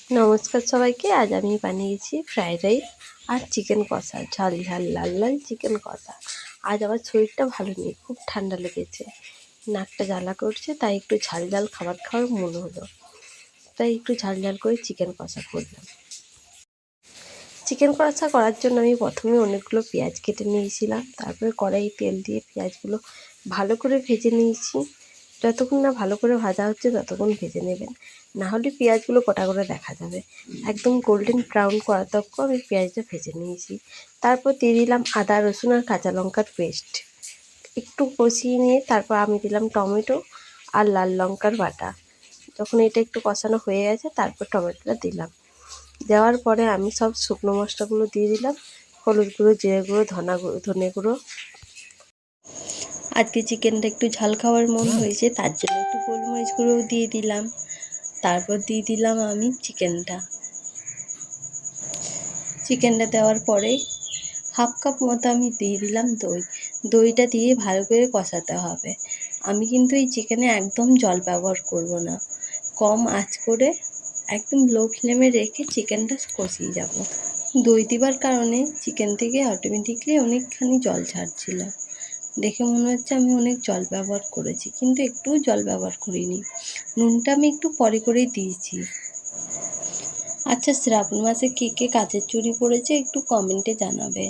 নমস্কার সবাইকে। আজ আমি বানিয়েছি ফ্রাইড রাইস আর চিকেন কষা, ঝাল ঝাল লাল লাল চিকেন কষা। আজ আমার শরীরটা ভালো নেই, খুব ঠান্ডা লেগেছে, নাকটা জ্বালা করছে, তাই একটু ঝাল ঝাল খাবার খাওয়ার মনে হলো, তাই একটু ঝাল ঝাল করে চিকেন কষা করলাম। চিকেন কষা করার জন্য আমি প্রথমে অনেকগুলো পেঁয়াজ কেটে নিয়েছিলাম, তারপরে কড়াই তেল দিয়ে পেঁয়াজগুলো ভালো করে ভেজে নিয়েছি। যতক্ষণ না ভালো করে ভাজা হচ্ছে ততক্ষণ ভেজে নেবেন, না হলে পেঁয়াজগুলো গোটা করে দেখা যাবে। একদম গোল্ডেন ব্রাউন করা তক্ক আমি পেঁয়াজটা ভেজে নিয়েছি। তারপর দিয়ে দিলাম আদা রসুন আর কাঁচা লঙ্কার পেস্ট, একটু কষিয়ে নিয়ে তারপর আমি দিলাম টমেটো আর লাল লঙ্কার বাটা। যখন এটা একটু কষানো হয়ে গেছে তারপর টমেটোটা দিলাম। দেওয়ার পরে আমি সব শুকনো মশলাগুলো দিয়ে দিলাম, হলুদ গুঁড়ো, জিরে গুঁড়ো, ধনে গুঁড়ো। আজকে চিকেনটা একটু ঝাল খাওয়ার মন হয়েছে, তার জন্য একটু গোলমরিচ গুঁড়োও দিয়ে দিলাম। তারপর দিয়ে দিলাম আমি চিকেনটা দেওয়ার পরে হাফ কাপ মতো আমি দিয়ে দিলাম দইটা দিয়ে ভালো করে কষাতে হবে। আমি কিন্তু এই চিকেনে একদম জল ব্যবহার করব না, কম আঁচ করে একদম লো ফ্লেমে রেখে চিকেনটা কষিয়ে যাব। দই দেওয়ার কারণে চিকেন থেকে অটোমেটিকলি অনেকখানি জল ছাড়ছিল। দেখে মনে হচ্ছে আমি অনেক জল ব্যবহার করেছি, কিন্তু একটুও জল ব্যবহার করিনি। নুনটা আমি একটু পরে করেই দিয়েছি। আচ্ছা, শ্রাবণ মাসে কে কে কাচের চুড়ি পড়েছে একটু কমেন্টে জানাবে।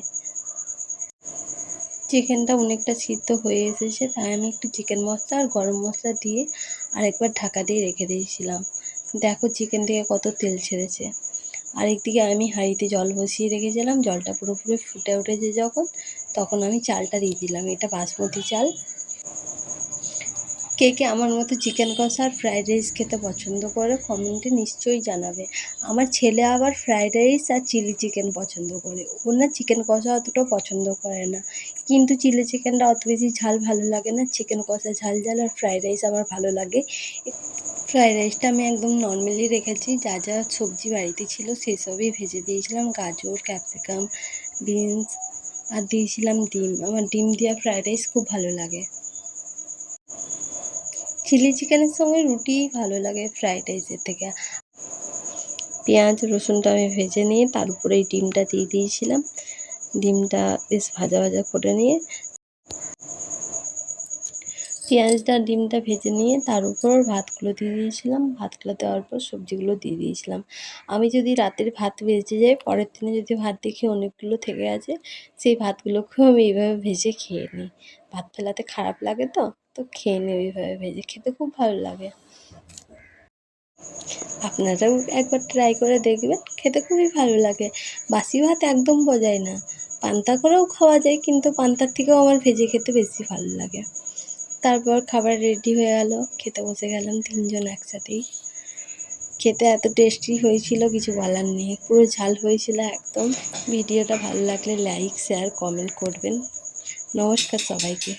চিকেনটা অনেকটা সিদ্ধ হয়ে এসেছে, তাই আমি একটু চিকেন মশলা আর গরম মশলা দিয়ে আরেকবার ঢাকা দিয়ে রেখে দিয়েছিলাম। দেখো চিকেন থেকে কত তেল ছেড়েছে। আরেকদিকে আমি হাঁড়িতে জল বসিয়ে রেখেছিলাম, জলটা পুরোপুরি ফুটে উঠেছে তখন আমি চালটা দিয়ে দিলাম। এটা বাসমতি চাল। কে কে আমার মতো চিকেন কষা আর ফ্রাইড রাইস খেতে পছন্দ করে কমেন্টে নিশ্চয়ই জানাবে। আমার ছেলে আবার ফ্রাইড রাইস আর চিলি চিকেন পছন্দ করে, ও না চিকেন কষা অতটা পছন্দ করে না। কিন্তু চিলি চিকেনটা অত বেশি ঝাল ভালো লাগে না, চিকেন কষা ঝাল ঝাল, আর ফ্রাইড রাইস আমার ভালো লাগে। ফ্রাইড রাইসটা আমি একদম নর্মালি রেখেছি, যা যা সবজি বাড়িতে ছিল সেসবই ভেজে দিয়েছিলাম, গাজর, ক্যাপসিকাম, বিনস, আর দিয়েছিলাম ডিম। আমার ডিম দেওয়া ফ্রাইড রাইস খুব ভালো লাগে। চিলি চিকেনের সঙ্গে রুটিই ভালো লাগে ফ্রাইড রাইসের থেকে। পেঁয়াজ রসুনটা আমি ভেজে নিয়ে তার উপরে এই ডিমটা দিয়ে দিয়েছিলাম। ডিমটা বেশ ভাজা ভাজা করে নিয়ে পেঁয়াজটা ডিমটা ভেজে নিয়ে তার উপর ভাতগুলো দিয়ে দিয়েছিলাম। ভাতগুলো দেওয়ার পর সবজিগুলো দিয়ে দিয়েছিলাম। আমি যদি রাতের ভাত বেঁচে যায়, পরের দিনে যদি ভাত দেখি অনেকগুলো থেকে আছে, সেই ভাতগুলোকেও আমি এইভাবে ভেজে খেয়ে নিই। ভাত ফেলাতে খারাপ লাগে তো খেয়ে নিই ওইভাবে ভেজে, খেতে খুব ভালো লাগে। আপনারাও একবার ট্রাই করে দেখবেন, খেতে খুবই ভালো লাগে। বাসি ভাত একদম বজায় না, পান্তা করেও খাওয়া যায়, কিন্তু পান্তার থেকেও আমার ভেজে খেতে বেশি ভালো লাগে। তারপর খাবার রেডি হয়ে গেল, খেতে বসে গেলাম তিনজন একসাথেই। খেতে এত টেস্টি হয়েছিল কিছু বলার নেই, পুরো ঝাল হয়েছিল একদম। ভিডিওটা ভালো লাগলে লাইক, শেয়ার, কমেন্ট করবেন। নমস্কার সবাইকে।